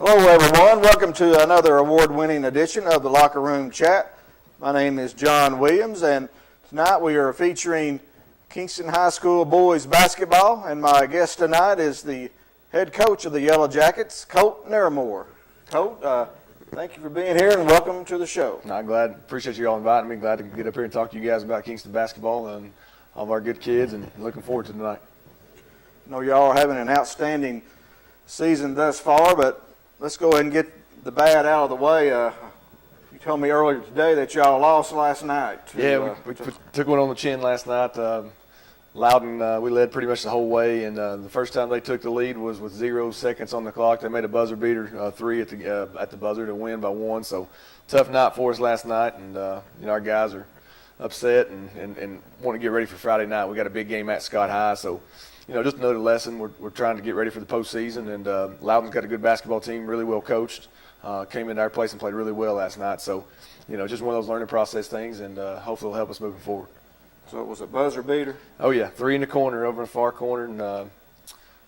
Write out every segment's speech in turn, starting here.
Hello, everyone. Welcome to another award-winning edition of the Locker Room Chat. My name is John Williams, and tonight we are featuring Kingston High School boys basketball, and my guest tonight is the head coach of the Yellowjackets, Colt Naramore. Colt, thank you for being here, and welcome to the show. Appreciate you all inviting me. Glad to get up here and talk to you guys about Kingston basketball and all of our good kids, and looking forward to tonight. I know y'all are having an outstanding season thus far, but let's go ahead and get the bad out of the way. You told me earlier today that y'all lost last night. We took one on the chin last night. Loudon, we led pretty much the whole way, and the first time they took the lead was with 0 seconds on the clock. They made a buzzer beater, 3 at the buzzer to win by 1. So tough night for us last night, and our guys are upset and want to get ready for Friday night. We got a big game at Scott High, so just another lesson. We're trying to get ready for the postseason, and Loudon's got a good basketball team, really well coached. Came into our place and played really well last night. So, just one of those learning process things, and hopefully it'll help us moving forward. So it was a buzzer beater? Oh, yeah, 3 in the corner, over in the far corner, and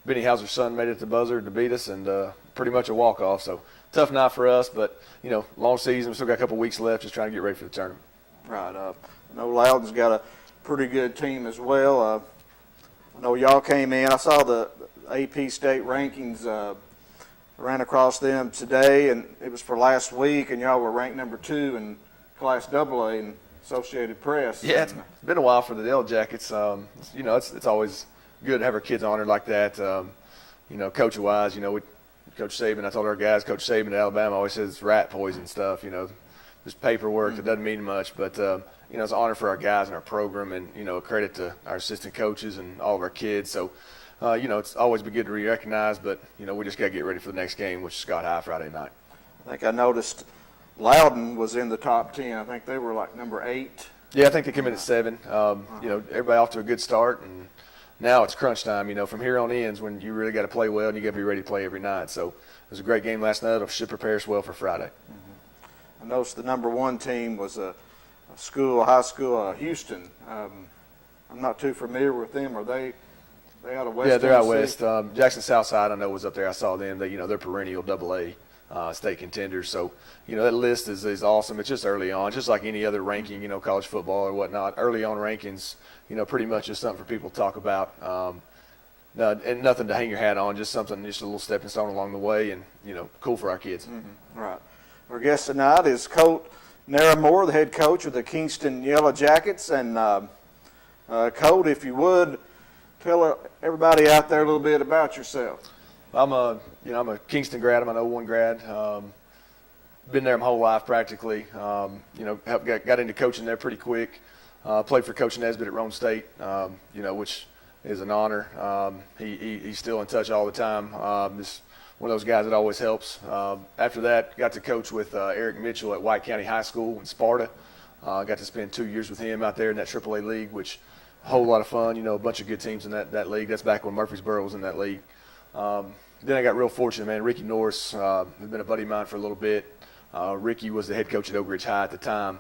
Benny Hauser's son made it at the buzzer to beat us, and pretty much a walk-off. So tough night for us, but, long season. We still got a couple weeks left, just trying to get ready for the tournament. Right. I know Loudon's got a pretty good team as well. I know y'all came in. I saw the AP state rankings ran across them today, and it was for last week, and y'all were ranked number 2 in Class AA in Associated Press. Yeah, it's been a while for the Yellowjackets. It's always good to have our kids honored like that. Coach-wise, Coach Saban, I told our guys, Coach Saban at Alabama always says it's rat poison stuff, just paperwork that doesn't mean much, but it's an honor for our guys and our program, and a credit to our assistant coaches and all of our kids. So, it's always been good to be recognized, but we just got to get ready for the next game, which is Scott High Friday night. I think I noticed Loudon was in the top 10. I think they were like number 8. Yeah, I think they came in at 7. Everybody off to a good start, and now it's crunch time. From here on in is when you really got to play well, and you got to be ready to play every night. So it was a great game last night. It should prepare us well for Friday. I noticed the number 1 team was a high school, Houston. I'm not too familiar with them. Are they out of West? Yeah, they're Tennessee? out west. Jackson Southside, I know, was up there. I saw them. They're perennial AA state contenders. So, that list is awesome. It's just early on, just like any other ranking, college football or whatnot. Early on rankings, pretty much just something for people to talk about. And nothing to hang your hat on, just a little stepping stone along the way, and, cool for our kids. Mm-hmm. Right. Our guest tonight is Colt Naramore, the head coach of the Kingston Yellowjackets. And Colt, if you would, tell everybody out there a little bit about yourself. I'm a Kingston grad. I'm an 01 grad. Been there my whole life practically. Got into coaching there pretty quick. Played for Coach Nesbitt at Rome State, which is an honor. He's still in touch all the time. Just one of those guys that always helps. After that, got to coach with Eric Mitchell at White County High School in Sparta. Got to spend 2 years with him out there in that AAA league, which a whole lot of fun. A bunch of good teams in that league. That's back when Murfreesboro was in that league. Then I got real fortunate, man. Ricky Norris has been a buddy of mine for a little bit. Ricky was the head coach at Oak Ridge High at the time.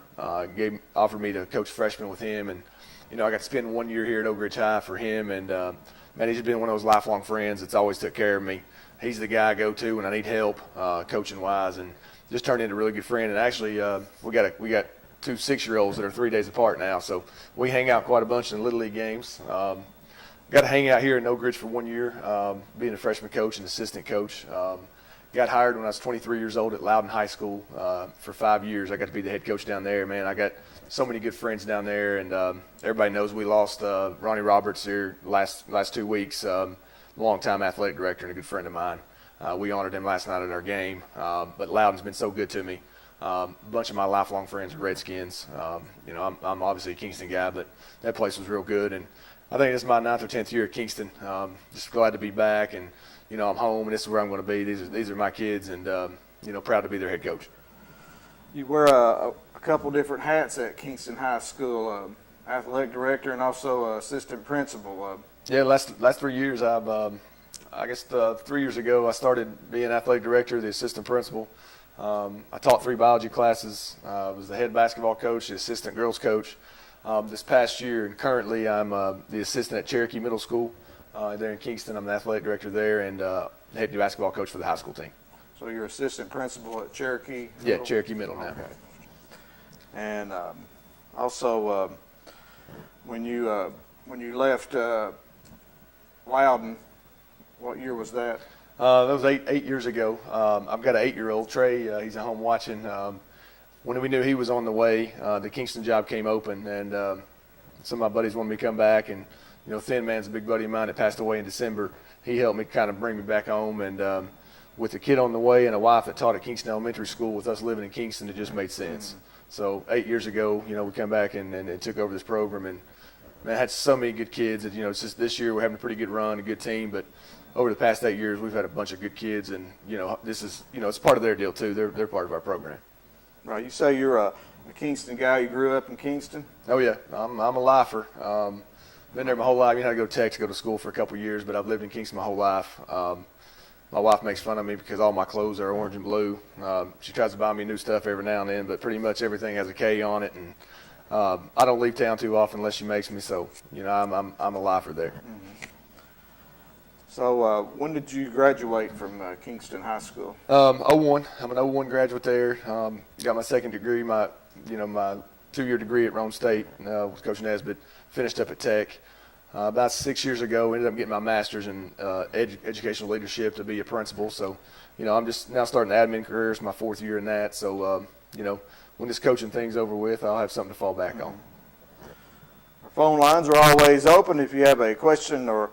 Offered me to coach freshman with him, and I got to spend 1 year here at Oak Ridge High for him. And man, he's just been one of those lifelong friends that's always took care of me. He's the guy I go to when I need help, coaching wise, and just turned into a really good friend. And actually, we got 2 6-year-olds that are 3 days apart now, so we hang out quite a bunch in Little League games. Got to hang out here in Oak Ridge for 1 year, being a freshman coach and assistant coach. Got hired when I was 23 years old at Loudon High School for 5 years. I got to be the head coach down there. Man, I got so many good friends down there, and everybody knows we lost Ronnie Roberts here last 2 weeks. Longtime athletic director and a good friend of mine. We honored him last night at our game. But Loudon's been so good to me. A bunch of my lifelong friends are Redskins. I'm obviously a Kingston guy, but that place was real good. And I think this is my 9th or 10th year at Kingston. Just glad to be back, and I'm home, and this is where I'm going to be. These are my kids, and proud to be their head coach. You wear a couple different hats at Kingston High School, athletic director and also assistant principal. Yeah, last 3 years, I guess 3 years ago I started being athletic director, the assistant principal. I taught 3 biology classes. Was the head basketball coach, the assistant girls coach. This past year, and currently I'm the assistant at Cherokee Middle School there in Kingston. I'm the athletic director there and head basketball coach for the high school team. So you're assistant principal at Cherokee? Yeah, Cherokee Middle now. Okay. And also, when you left Loudon, what year was that? That was eight years ago. I've got an 8-year-old, Trey. He's at home watching. When we knew he was on the way, the Kingston job came open, and some of my buddies wanted me to come back. And Thin Man's a big buddy of mine that passed away in December. He helped me kind of bring me back home, and with a kid on the way and a wife that taught at Kingston Elementary School, with us living in Kingston, it just made sense. So 8 years ago, we come back and took over this program, and man, I had so many good kids. That, it's just this year we're having a pretty good run, a good team, but over the past 8 years we've had a bunch of good kids, and this is it's part of their deal too. They're part of our program. Right. You say you're a Kingston guy. You grew up in Kingston? Oh yeah, I'm a lifer. Been there my whole life. I had to go to Texas, go to school for a couple of years, but I've lived in Kingston my whole life. My wife makes fun of me because all my clothes are orange and blue. She tries to buy me new stuff every now and then, but pretty much everything has a K on it, and I don't leave town too often unless she makes me. So, I'm a lifer there. Mm-hmm. So, when did you graduate from Kingston High School? 01. I'm an 01 graduate there. Got my second degree, my 2-year degree at Rome State with Coach Nesbitt. Finished up at Tech. About 6 years ago, ended up getting my master's in educational leadership to be a principal. So, I'm just now starting an admin career. It's my 4th year in that. So, when this coaching thing's over with, I'll have something to fall back on. Our phone lines are always open if you have a question or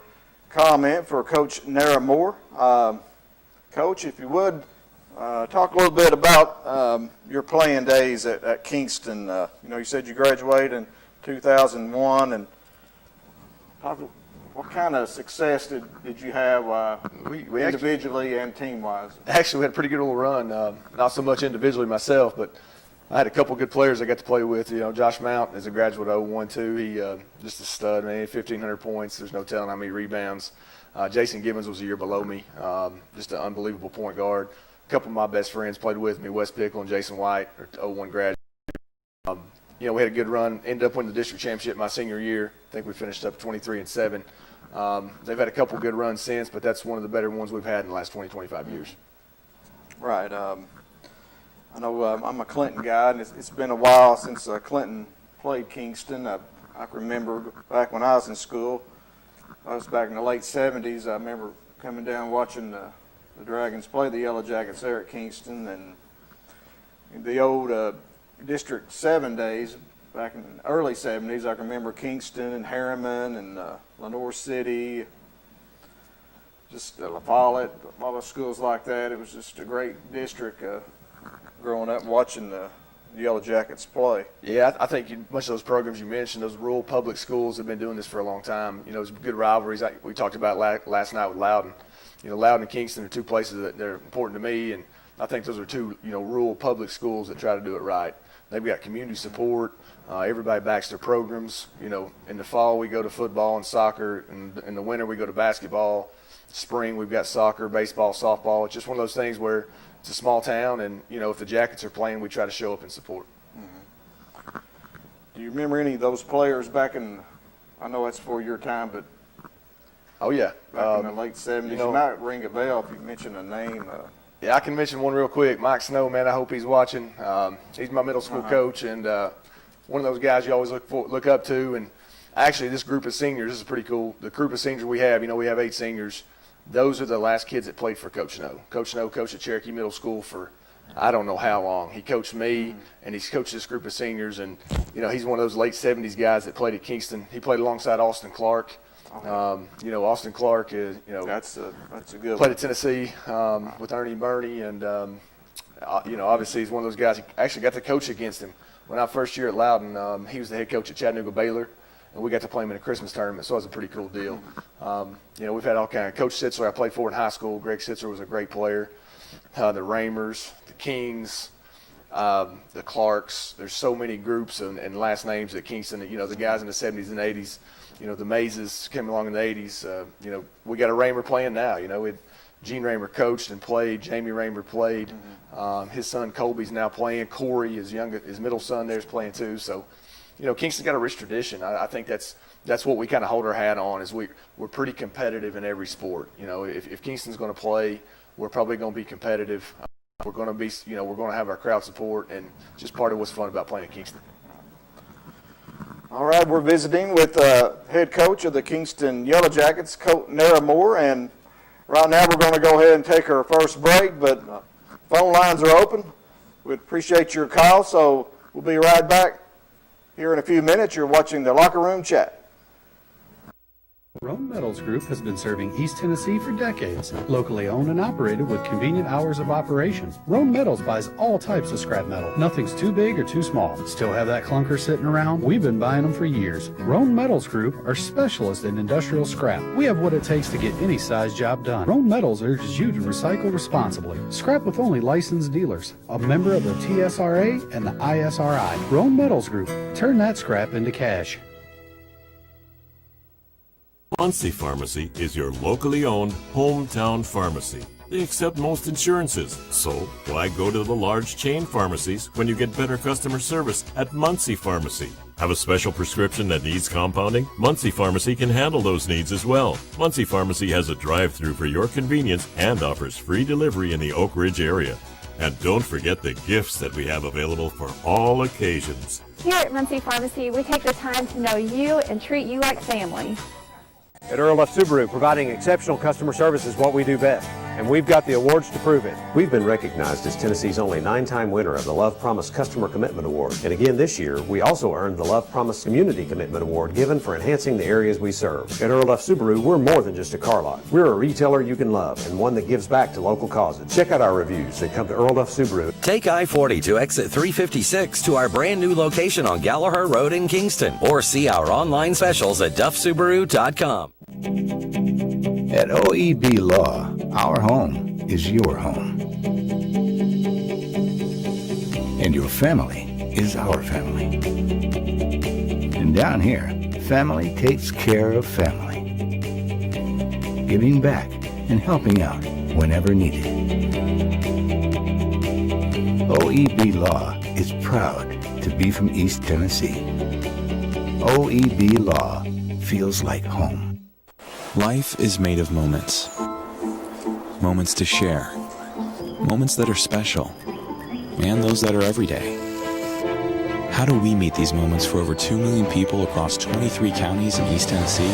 comment for Coach Naramore. Coach, if you would, talk a little bit about your playing days at Kingston. You said you graduated in 2001, and what kind of success did you have we individually and team-wise? Actually, we had a pretty good little run. Not so much individually myself, but I had a couple good players I got to play with. Josh Mount is a graduate of 01 too. He just a stud, man. 1,500 points. There's no telling how many rebounds. Jason Gibbons was a year below me. Just an unbelievable point guard. A couple of my best friends played with me, Wes Pickle and Jason White, are 01 graduates. We had a good run. Ended up winning the district championship my senior year. I think we finished up 23-7. They've had a couple good runs since, but that's one of the better ones we've had in the last 25 years. Right. I know I'm a Clinton guy, and it's been a while since Clinton played Kingston. I can remember back when I was in school. I was back in the late 70s. I remember coming down watching the Dragons play the Yellowjackets there at Kingston, and in the old District 7 days, back in the early 70s, I can remember Kingston and Harriman and Lenore City, just La Follette, all the schools like that. It was just a great district growing up and watching the Yellowjackets play. Yeah, I think much of those programs you mentioned, those rural public schools have been doing this for a long time. There's good rivalries. We talked about last night with Loudon. Loudon and Kingston are two places that they're important to me, and I think those are two, rural public schools that try to do it right. They've got community support. Everybody backs their programs. In the fall we go to football and soccer, and in the winter we go to basketball. Spring we've got soccer, baseball, softball. It's just one of those things where it's a small town, and if the Jackets are playing, we try to show up and support. Mm-hmm. Do you remember any of those players back in? I know that's before your time, but oh yeah, back in the late 70s. You might ring a bell if you mention a name. Yeah, I can mention one real quick. Mike Snow, man, I hope he's watching. He's my middle school coach, and one of those guys you always look up to. And actually, this group of seniors, this is pretty cool. The group of seniors we have, we have 8 seniors. Those are the last kids that played for Coach Snow. Coach Snow coached at Cherokee Middle School for I don't know how long. He coached me, and he's coached this group of seniors. And, he's one of those late 70s guys that played at Kingston. He played alongside Austin Clark. Austin Clark is, that's a good played at Tennessee with Ernie Burney, and obviously he's one of those guys. He actually got to coach against him when I first year at Loudon. He was the head coach at Chattanooga Baylor, and we got to play him in a Christmas tournament, so it was a pretty cool deal. We've had all kind of Coach Sitzler I played for in high school. Greg Sitzler was a great player. The Ramers, the Kings, the Clarks. There's so many groups and last names at Kingston. The guys in the 70s and 80s. The Mazes came along in the 80s. We got a Raymer playing now. Gene Raymer coached and played. Jamie Raymer played. His son Colby's now playing. Corey, his middle son, there's playing too. So, Kingston's got a rich tradition. I think that's what we kind of hold our hat on. Is we're pretty competitive in every sport. If Kingston's going to play, we're probably going to be competitive. We're going to be, we're going to have our crowd support, and just part of what's fun about playing at Kingston. All right, we're visiting with head coach of the Kingston Yellowjackets, Colt Naramore, and right now we're going to go ahead and take our first break, but phone lines are open. We'd appreciate your call, so we'll be right back here in a few minutes. You're watching the Locker Room Chat. Roan Metals Group has been serving East Tennessee for decades. Locally owned and operated with convenient hours of operation. Roan Metals buys all types of scrap metal. Nothing's too big or too small. Still have that clunker sitting around? We've been buying them for years. Roan Metals Group are specialists in industrial scrap. We have what it takes to get any size job done. Roan Metals urges you to recycle responsibly. Scrap with only licensed dealers. A member of the TSRA and the ISRI. Roan Metals Group. Turn that scrap into cash. Muncie Pharmacy is your locally owned hometown pharmacy. They accept most insurances, so why go to the large chain pharmacies when you get better customer service at Muncie Pharmacy? Have a special prescription that needs compounding? Muncie Pharmacy can handle those needs as well. Muncie Pharmacy has a drive-through for your convenience and offers free delivery in the Oak Ridge area. And don't forget the gifts that we have available for all occasions. Here at Muncie Pharmacy, we take the time to know you and treat you like family. At Earl F. Subaru, providing exceptional customer service is what we do best, and we've got the awards to prove it. We've been recognized as Tennessee's only 9-time winner of the Love Promise Customer Commitment Award. And again this year, we also earned the Love Promise Community Commitment Award given for enhancing the areas we serve. At Earl F. Subaru, we're more than just a car lot. We're a retailer you can love and one that gives back to local causes. Check out our reviews and come to Earl F. Subaru. Take I-40 to exit 356 to our brand new location on Gallaher Road in Kingston, or see our online specials at duffsubaru.com. At OEB Law, our home is your home. And your family is our family. And down here, family takes care of family. Giving back and helping out whenever needed. OEB Law is proud to be from East Tennessee. OEB Law feels like home. Life is made of moments. Moments to share. Moments that are special. And those that are everyday. How do we meet these moments for over 2 million people across 23 counties in East Tennessee?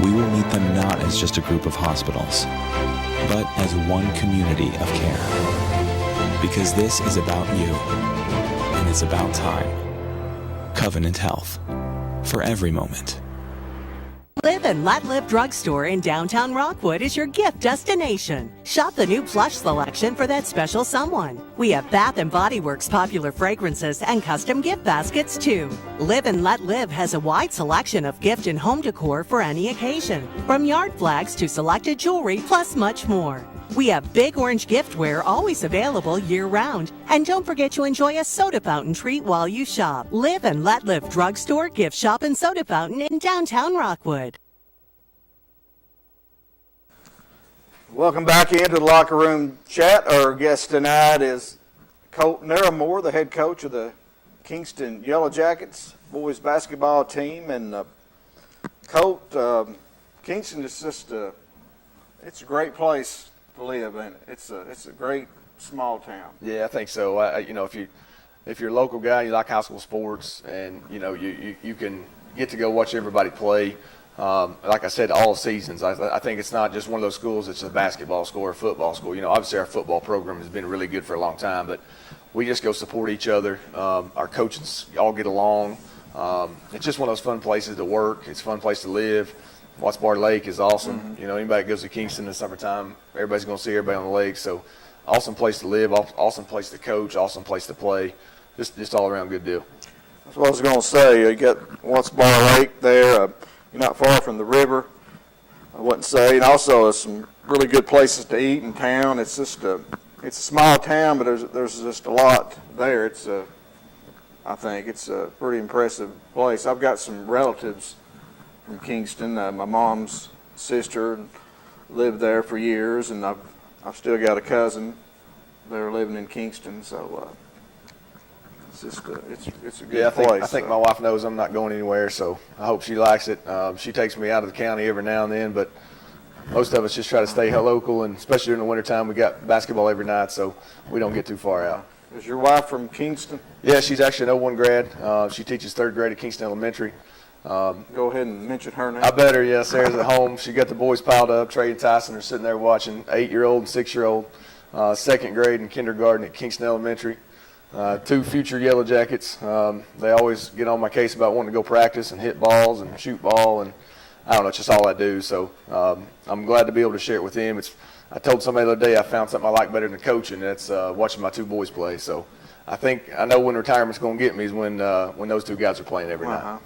We will meet them not as just a group of hospitals, but as one community of care. Because this is about you, and it's about time. Covenant Health. For every moment. Live and Let Live Drugstore in downtown Rockwood is your gift destination. Shop the new plush selection for that special someone. We have Bath & Body Works popular fragrances and custom gift baskets too. Live and Let Live has a wide selection of gift and home decor for any occasion, from yard flags to selected jewelry, plus much more. We have Big Orange giftware always available year-round. And don't forget to enjoy a soda fountain treat while you shop. Live and Let Live Drugstore, Gift Shop, and Soda Fountain in downtown Rockwood. Welcome back into the Locker Room Chat. Our guest tonight is Colt Naramore, the head coach of the Kingston Yellowjackets boys basketball team. And Colt, Kingston is just it's a great place to live in. It's a great small town. Yeah, I think so. If you're a local guy, you like high school sports, and you can get to go watch everybody play. Like I said, all seasons. I think it's not just one of those schools that's a basketball school or a football school. Obviously our football program has been really good for a long time, but we just go support each other. Our coaches all get along. It's just one of those fun places to work. It's a fun place to live. Watts Bar Lake is awesome. Mm-hmm. Anybody that goes to Kingston in the summertime, everybody's going to see everybody on the lake. So awesome place to live, awesome place to coach, awesome place to play. Just all around good deal. That's what I was going to say. You got Watts Bar Lake there. You're not far from the river, I wouldn't say. And also some really good places to eat in town. It's just it's a small town, but there's just a lot there. I think it's a pretty impressive place. I've got some relatives from Kingston. My mom's sister lived there for years, and I've still got a cousin there living in Kingston. So it's just it's a good place. I think my wife knows I'm not going anywhere, so I hope she likes it. She takes me out of the county every now and then, but most of us just try to stay local, and especially during the wintertime, we got basketball every night, so we don't get too far out. Is your wife from Kingston? Yeah, she's actually an 01 grad. She teaches 3rd grade at Kingston Elementary. Go ahead and mention her name. I better, yeah. Sarah's at home. She got the boys piled up. Trey and Tyson are sitting there watching. 8-year-old and 6-year-old, 2nd grade and kindergarten at Kingston Elementary. 2 future Yellowjackets. They always get on my case about wanting to go practice and hit balls and shoot ball, and I don't know, it's just all I do. So I'm glad to be able to share it with them. I told somebody the other day I found something I like better than coaching, and that's watching my 2 boys play. So I know when retirement's going to get me is when those 2 guys are playing every night.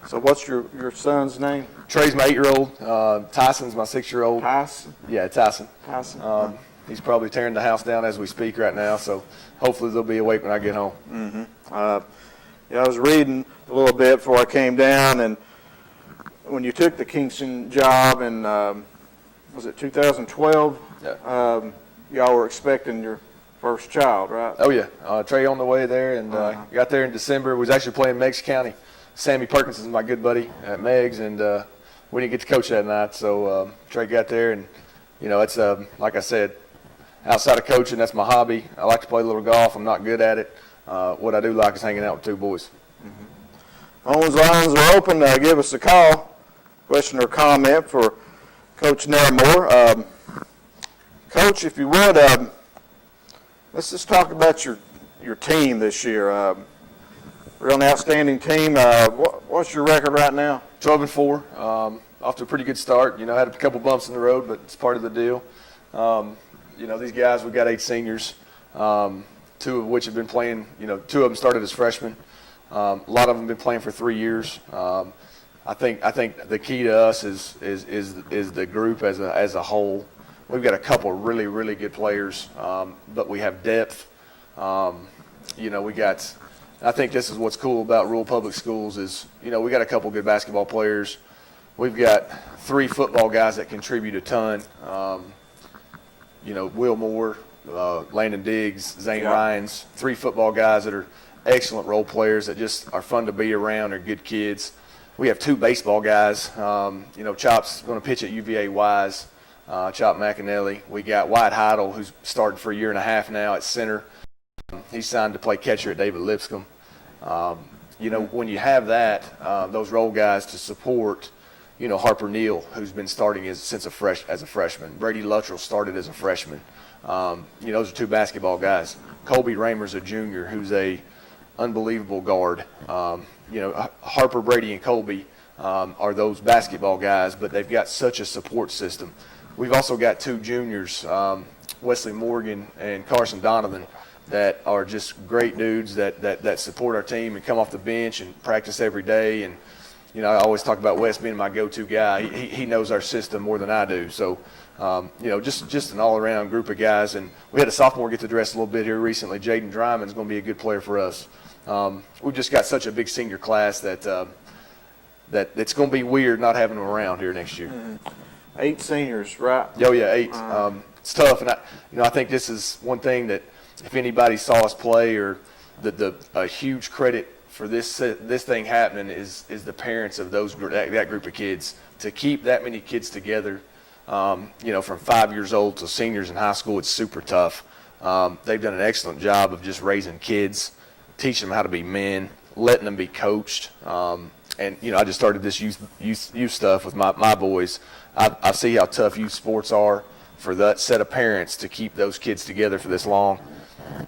So what's your son's name? Trey's my 8-year-old. Tyson's my 6-year-old. Tyson? Yeah, Tyson. Tyson. He's probably tearing the house down as we speak right now, so hopefully they'll be awake when I get home. Mm-hmm. I was reading a little bit before I came down, and when you took the Kingston job in, was it 2012? Yeah. Y'all were expecting your first child, right? Oh, yeah. Trey on the way there, and got there in December. We was actually playing Meigs County. Sammy Perkins is my good buddy at Meigs, and we didn't get to coach that night, so Trey got there, and, it's, like I said, outside of coaching, that's my hobby. I like to play a little golf. I'm not good at it. What I do like is hanging out with 2 boys. Mm-hmm. Phones lines are open. Give us a call, question or comment for Coach Naramore. Coach, if you would, let's just talk about your team this year. Real outstanding team. What's your record right now? 12-4. Off to a pretty good start. Had a couple bumps in the road, but it's part of the deal. These guys, we've got 8 seniors, 2 of which have been playing. 2 of them started as freshmen. A lot of them have been playing for 3 years. I think the key to us is the group as a whole. We've got a couple of really, really good players, but we have depth. I think this is what's cool about rural public schools is, we got a couple good basketball players. We've got 3 football guys that contribute a ton. Will Moore, Landon Diggs, Zane Ryans, 3 football guys that are excellent role players that just are fun to be around, are good kids. We have 2 baseball guys. Chop's going to pitch at UVA Wise, Chop McAnally. We got Wyatt Heidel, who's started for a year and a half now at center. He's signed to play catcher at David Lipscomb. When you have that, those role guys to support, Harper Neal, who's been starting as a freshman. Brady Luttrell started as a freshman. Those are 2 basketball guys. Colby Raymer's a junior who's a unbelievable guard. Harper, Brady, and Colby are those basketball guys, but they've got such a support system. We've also got 2 juniors, Wesley Morgan and Carson Donovan, that are just great dudes that support our team and come off the bench and practice every day. And, I always talk about Wes being my go-to guy. He knows our system more than I do. So, just an all-around group of guys. And we had a sophomore get to dress a little bit here recently. Jayden Dryman is going to be a good player for us. We've just got such a big senior class that it's going to be weird not having them around here next year. Mm-hmm. 8 seniors, right? Oh, yeah, 8. It's tough. And, I think this is one thing that if anybody saw us play, or a huge credit for this thing happening is the parents of that group of kids. To keep that many kids together, from 5 years old to seniors in high school, it's super tough. They've done an excellent job of just raising kids, teaching them how to be men, letting them be coached. I just started this youth stuff with my boys. I see how tough youth sports are for that set of parents to keep those kids together for this long.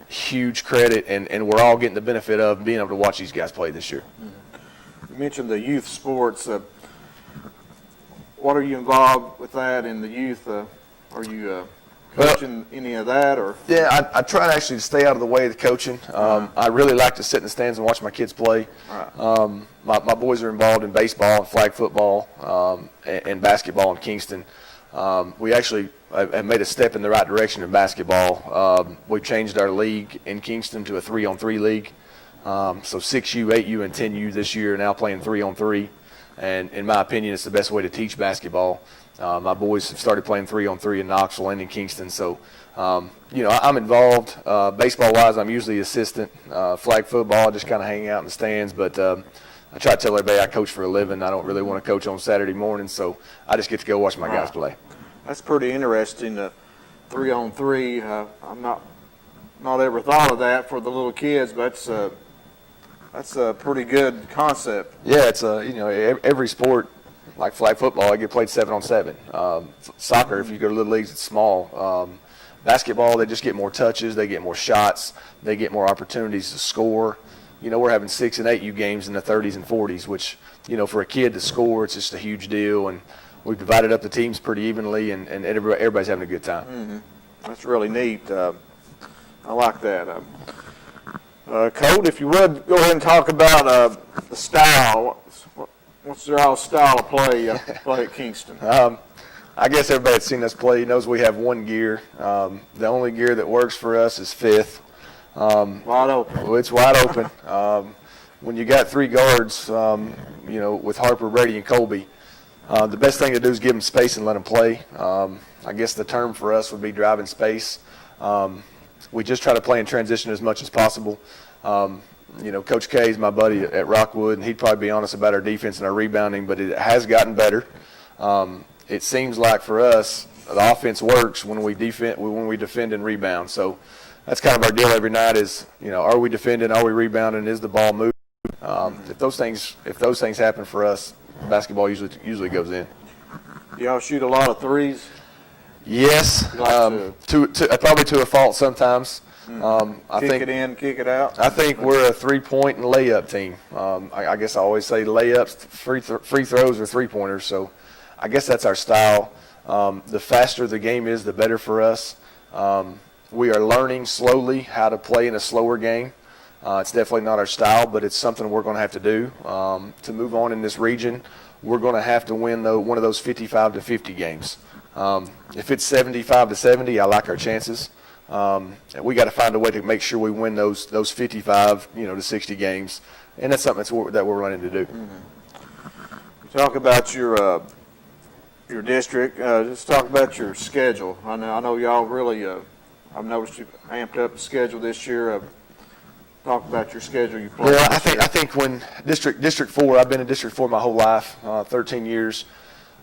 Huge credit, and we're all getting the benefit of being able to watch these guys play this year. You mentioned the youth sports. What are you involved with that in the youth? Are you coaching any of that? Or Yeah, I try to actually stay out of the way of the coaching. I really like to sit in the stands and watch my kids play. Right. My boys are involved in baseball and flag football and basketball in Kingston. We actually have made a step in the right direction in basketball. We've changed our league in Kingston to a 3-on-3 league. So 6U, 8U, and 10U this year are now playing 3-on-3. And in my opinion, it's the best way to teach basketball. My boys have started playing 3-on-3 in Knoxville and in Kingston. So, I'm involved. Baseball-wise, I'm usually assistant. Flag football, I just kind of hang out in the stands. But I try to tell everybody I coach for a living. I don't really want to coach on Saturday mornings, so I just get to go watch my guys play. That's pretty interesting. 3-on-3. I'm not ever thought of that for the little kids, but that's a pretty good concept. Yeah, it's every sport, like flag football, I get played 7-on-7. Soccer, if you go to little leagues, it's small. Basketball, they just get more touches, they get more shots, they get more opportunities to score. We're having 6 and 8U games in the 30s and 40s, which, for a kid to score, it's just a huge deal. And we've divided up the teams pretty evenly, and everybody's having a good time. Mm-hmm. That's really neat. I like that. Colt, if you would, go ahead and talk about the style. What's their all style of play at Kingston? I guess everybody that's seen us play knows we have one gear. The only gear that works for us is fifth. Wide open. Well, it's wide open. When you got 3 guards, with Harper, Brady, and Colby, the best thing to do is give them space and let them play. I guess the term for us would be driving space. We just try to play in transition as much as possible. Coach K is my buddy at Rockwood, and he'd probably be honest about our defense and our rebounding, but it has gotten better. It seems like for us, the offense works when we defend and rebound. So that's kind of our deal every night is, are we defending, are we rebounding, is the ball moving? If those things happen for us, basketball usually goes in. Do y'all shoot a lot of threes? Yes, probably to a fault sometimes. Kick it in, kick it out. I think we're a 3-point and layup team. I guess I always say layups, free throws, or 3-pointers. So I guess that's our style. The faster the game is, the better for us. We are learning slowly how to play in a slower game. It's definitely not our style, but it's something we're going to have to do to move on in this region. We're going to have to win one of those 55-50 games. If it's 75-70, I like our chances. We got to find a way to make sure we win those 55, to 60 games, and that's something that we're running to do. Mm-hmm. Talk about your district. Just talk about your schedule. I know y'all really. I've noticed you amped up the schedule this year. Talk about your schedule you play. Well, I think when District 4, I've been in District 4 my whole life, 13 years.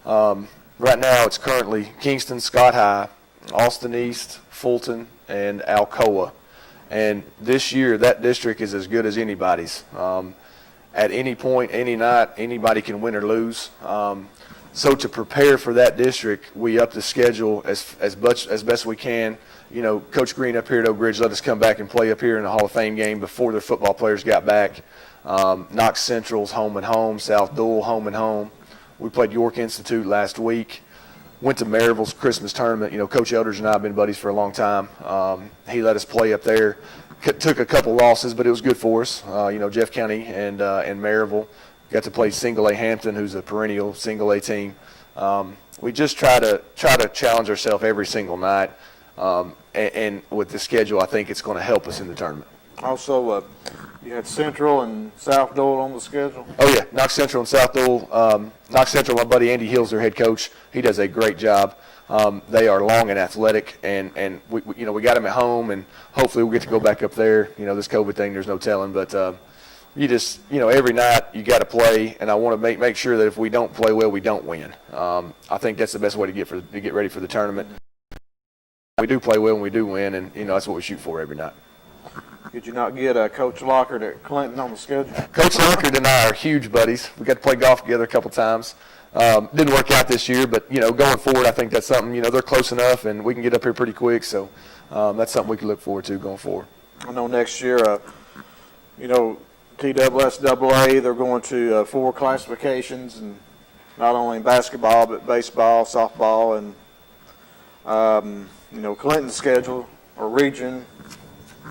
Right now, it's currently Kingston, Scott High, Austin East, Fulton, and Alcoa. And this year, that district is as good as anybody's. At any point, any night, anybody can win or lose. So to prepare for that district, we up the schedule as best we can. Coach Green up here at Oak Ridge let us come back and play up here in the Hall of Fame game before their football players got back. Knox Central's home and home, South Dole home and home. We played York Institute last week. Went to Maryville's Christmas tournament. Coach Eldridge and I have been buddies for a long time. He let us play up there. Took a couple losses, but it was good for us. Jeff County and Maryville. Got to play Single A Hampton, who's a perennial Single A team. We just try to challenge ourselves every single night. And with the schedule, I think it's going to help us in the tournament. Also, you had Central and South Dole on the schedule? Oh, yeah, Knox Central and South Dole. Knox Central, my buddy Andy Hill's their head coach. He does a great job. They are long and athletic, and we got them at home, and hopefully we'll get to go back up there. This COVID thing, there's no telling, but you just, every night you got to play, and I want to make sure that if we don't play well, we don't win. I think that's the best way to get ready for the tournament. We do play well and we do win, and that's what we shoot for every night. Did you not get Coach Lockard at Clinton on the schedule? Coach Lockard and I are huge buddies. We got to play golf together a couple times. Didn't work out this year, but going forward, I think that's something. They're close enough, and we can get up here pretty quick. So that's something we can look forward to going forward. I know next year, TSSAA, they're going to 4 classifications, and not only in basketball but baseball, softball, and Clinton's schedule or region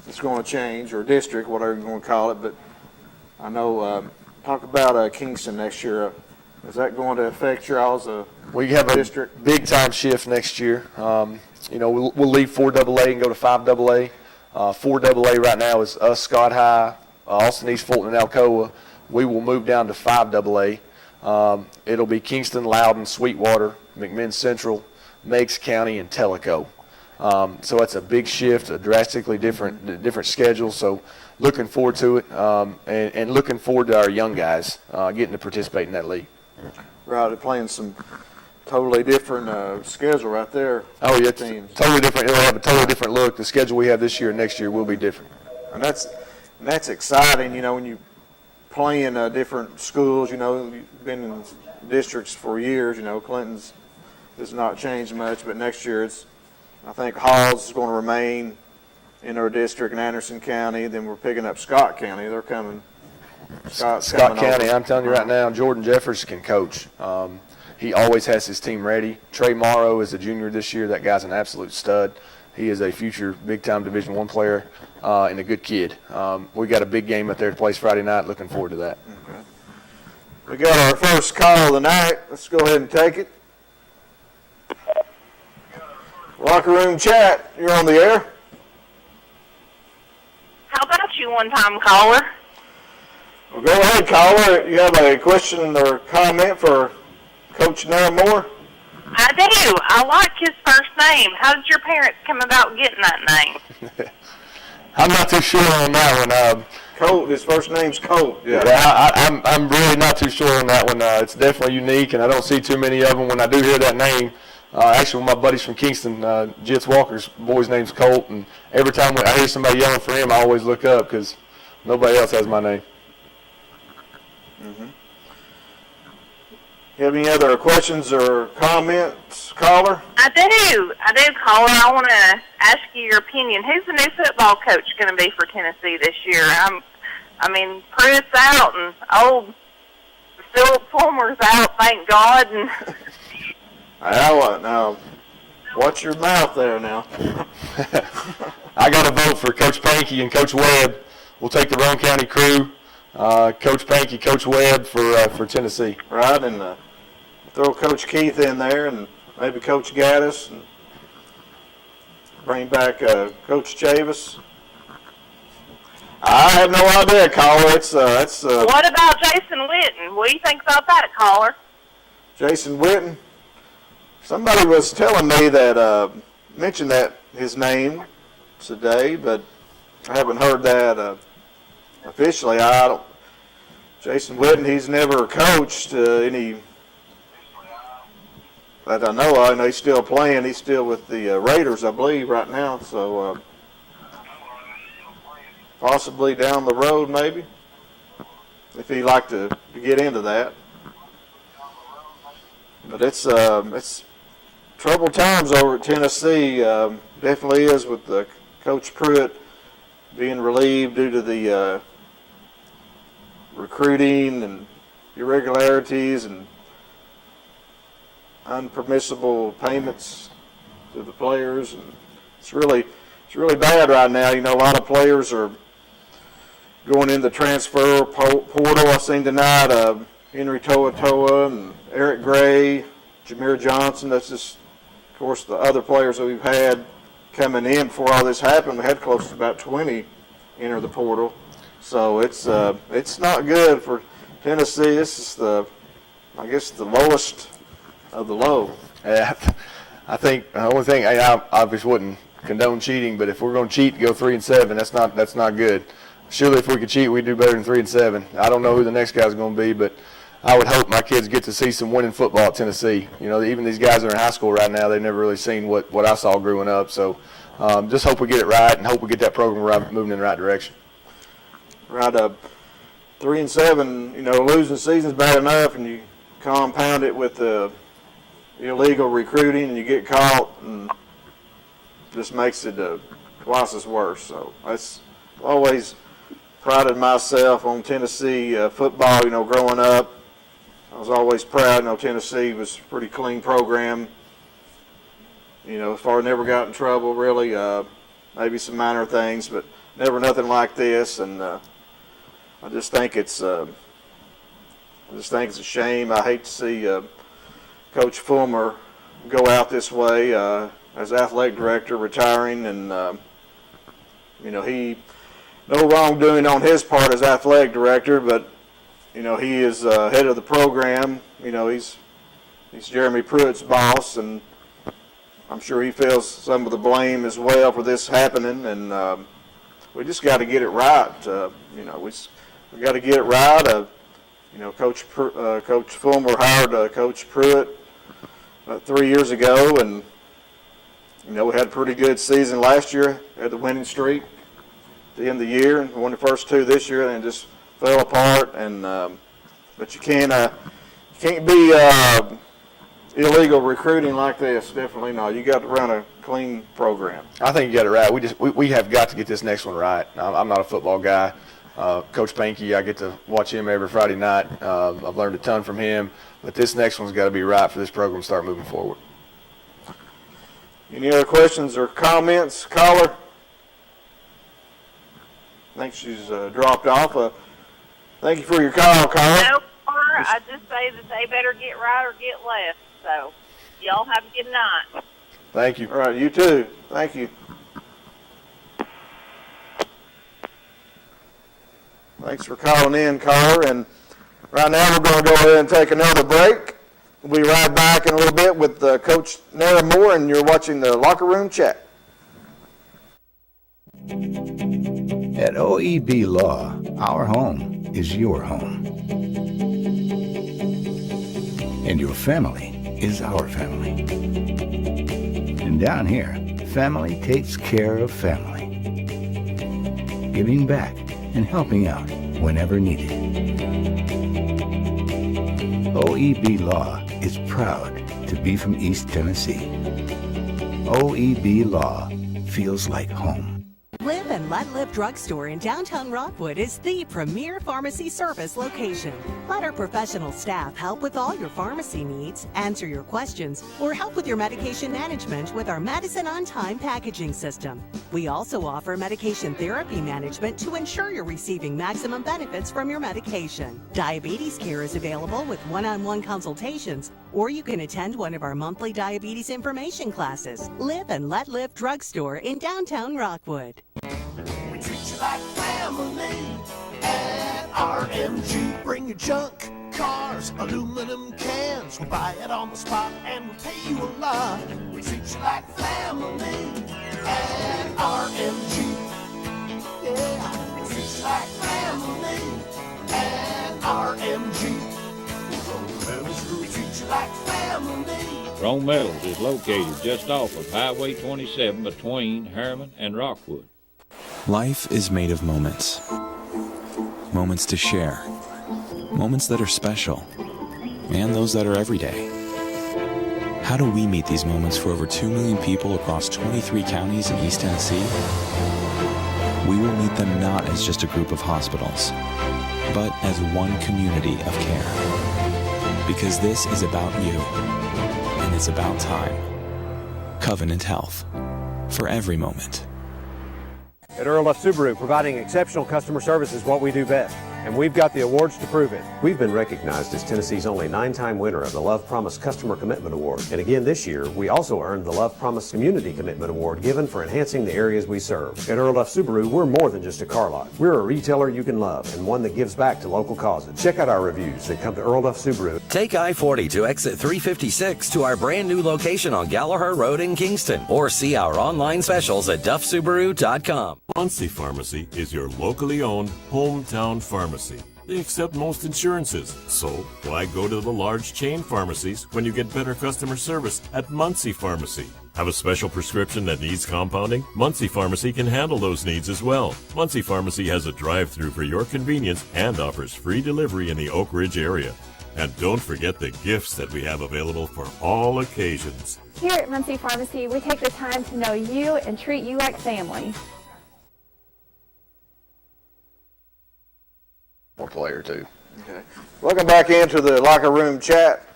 is going to change, or district, whatever you want to call it. But I know, talk about Kingston next year. Is that going to affect your all's we have district? A big-time shift next year. We'll leave 4AA and go to 5AA. 4AA right now is us, Scott High, Austin East, Fulton, and Alcoa. We will move down to 5AA. It'll be Kingston, Loudon, Sweetwater, McMinn Central, Meigs County, and Tellico. So that's a big shift, a drastically different schedule. So looking forward to it, and looking forward to our young guys getting to participate in that league. Right, playing some totally different schedule right there. Oh, yeah, teams. Totally different. It'll have a totally different look. The schedule we have this year and next year will be different. And that's exciting, you know, when you play in different schools. You know, you've been in districts for years. You know, Clinton's has not changed much, but next year I think Halls is going to remain in our district in Anderson County. Then we're picking up Scott County. They're coming. Scott County, over. I'm telling you right now, Jordan Jeffers can coach. He always has his team ready. Trey Morrow is a junior this year. That guy's an absolute stud. He is a future big-time Division I player and a good kid. We got a big game up there to play Friday night. Looking forward to that. Okay. We got our first call of the night. Let's go ahead and take it. Locker room chat. You're on the air. How about you, one-time caller? Well, go ahead, caller. You have a question or comment for Coach Naramore? I do. I like his first name. How did your parents come about getting that name? I'm not too sure on that one. Colt. His first name's Colt. Yeah, I'm really not too sure on that one. It's definitely unique, and I don't see too many of them when I do hear that name. Actually, one of my buddies from Kingston, Jits Walker's boy's name's Colt, and every time I hear somebody yelling for him, I always look up because nobody else has my name. Mm-hmm. You have any other questions or comments, caller? I do, caller. I want to ask you your opinion. Who's the new football coach going to be for Tennessee this year? Pruitt's out and old Philip Fulmer's out, thank God. And Now, watch your mouth there now. I got to vote for Coach Pankey and Coach Webb. We'll take the Roane County crew. Coach Pankey, Coach Webb for Tennessee. Right, and throw Coach Keith in there and maybe Coach Gaddis and bring back Coach Chavis. I have no idea, caller. What about Jason Witten? What do you think about that, caller? Jason Witten? Somebody was telling me that, mentioned that his name today, but I haven't heard that officially. Jason Witten, he's never coached any that I know of. I know he's still playing. He's still with the Raiders, I believe, right now. So possibly down the road, maybe, if he'd like to get into that. But it's troubled times over at Tennessee. Definitely is with Coach Pruitt being relieved due to the recruiting and irregularities and unpermissible payments to the players, and it's really bad right now. You know, a lot of players are going in the transfer portal. I seen tonight Henry Toa and Eric Gray, Jameer Johnson. That's just, of course, the other players that we've had coming in before all this happened. We had close to about 20 enter the portal. So it's not good for Tennessee. This is the lowest of the low. Yeah, I think the only thing I obviously wouldn't condone cheating, but if we're going to cheat, go 3-7. That's not good. Surely, if we could cheat, we'd do better than 3-7. I don't know who the next guy's going to be, but I would hope my kids get to see some winning football at Tennessee. You know, even these guys that are in high school right now, they've never really seen what I saw growing up. So just hope we get it right and hope we get that program moving in the right direction. Right up 3-7, you know, losing the season's bad enough, and you compound it with illegal recruiting, and you get caught, and just makes it twice as worse. So that's always prided myself on Tennessee football. You know, growing up, I was always proud. You know, Tennessee was a pretty clean program. You know, as far as never got in trouble, really. Maybe some minor things, but never nothing like this. And I just think it's a shame. I hate to see Coach Fulmer go out this way as athletic director, retiring, and you know, no wrongdoing on his part as athletic director, but you know, he is head of the program. You know, he's Jeremy Pruitt's boss, and I'm sure he feels some of the blame as well for this happening. And we just got to get it right. You know, we got to get it right. You know, Coach Fulmer hired Coach Pruitt 3 years ago, and we had a pretty good season last year. Had the winning streak at the end of the year, and won the first 2 this year, and it just fell apart. And but you can't be illegal recruiting like this. Definitely not. You got to run a clean program. I think you got it right. We have got to get this next one right. I'm not a football guy. Coach Panky, I get to watch him every Friday night. I've learned a ton from him, but this next one's got to be right for this program to start moving forward. Any other questions or comments, caller? I think she's dropped off. Thank you for your call, caller. No, I just say that they better get right or get left. So, y'all have a good night. Thank you. All right, you too. Thank you. Thanks for calling in, caller. And right now we're going to go ahead and take another break. We'll be right back in a little bit with Coach Naramore, and you're watching the Locker Room Chat. At OEB Law, our home is your home. And your family is our family. And down here, family takes care of family. Giving back and helping out whenever needed. OEB Law is proud to be from East Tennessee. OEB Law feels like home. Live and Let Live Drugstore in downtown Rockwood is the premier pharmacy service location. Let our professional staff help with all your pharmacy needs, answer your questions, or help with your medication management with our Medicine on Time packaging system. We also offer medication therapy management to ensure you're receiving maximum benefits from your medication. Diabetes care is available with one-on-one consultations, or you can attend one of our monthly diabetes information classes. Live and Let Live Drugstore in downtown Rockwood. We treat you like family at RMG. Bring your junk, cars, aluminum cans. We buy it on the spot and we pay you a lot. We treat you like family at RMG. Yeah, we treat you like family at RMG. We treat you like family. Rome Metals is located just off of Highway 27 between Harriman and Rockwood. Life is made of moments. Moments to share. Moments that are special. And those that are everyday. How do we meet these moments for over 2 million people across 23 counties in East Tennessee? We will meet them not as just a group of hospitals, but as one community of care. Because this is about you, and it's about time. Covenant Health. For every moment. At Earl F. Subaru, providing exceptional customer service is what we do best, and we've got the awards to prove it. We've been recognized as Tennessee's only 9-time winner of the Love Promise Customer Commitment Award. And again this year, we also earned the Love Promise Community Commitment Award given for enhancing the areas we serve. At Earl F. Subaru, we're more than just a car lot. We're a retailer you can love and one that gives back to local causes. Check out our reviews that come to Earl F. Subaru. Take I-40 to exit 356 to our brand new location on Gallagher Road in Kingston, or see our online specials at duffsubaru.com. Muncie Pharmacy is your locally owned hometown pharmacy. They accept most insurances, so why go to the large chain pharmacies when you get better customer service at Muncie Pharmacy? Have a special prescription that needs compounding? Muncie Pharmacy can handle those needs as well. Muncie Pharmacy has a drive-thru for your convenience and offers free delivery in the Oak Ridge area. And don't forget the gifts that we have available for all occasions. Here at Muncie Pharmacy, we take the time to know you and treat you like family. More player, too. Okay. Welcome back into the Locker Room Chat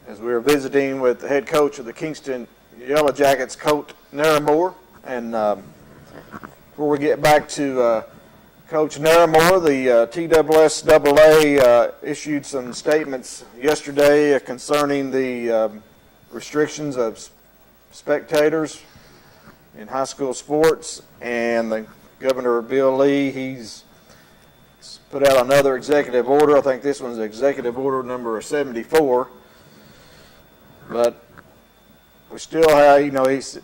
as we're visiting with the head coach of the Kingston Yellowjackets, Colt Naramore. And before we get back to Coach Naramore, the TSSAA issued some statements yesterday concerning the restrictions of spectators in high school sports. And the Governor Bill Lee, he's put out another executive order. I think this one's executive order number 74. But we still have,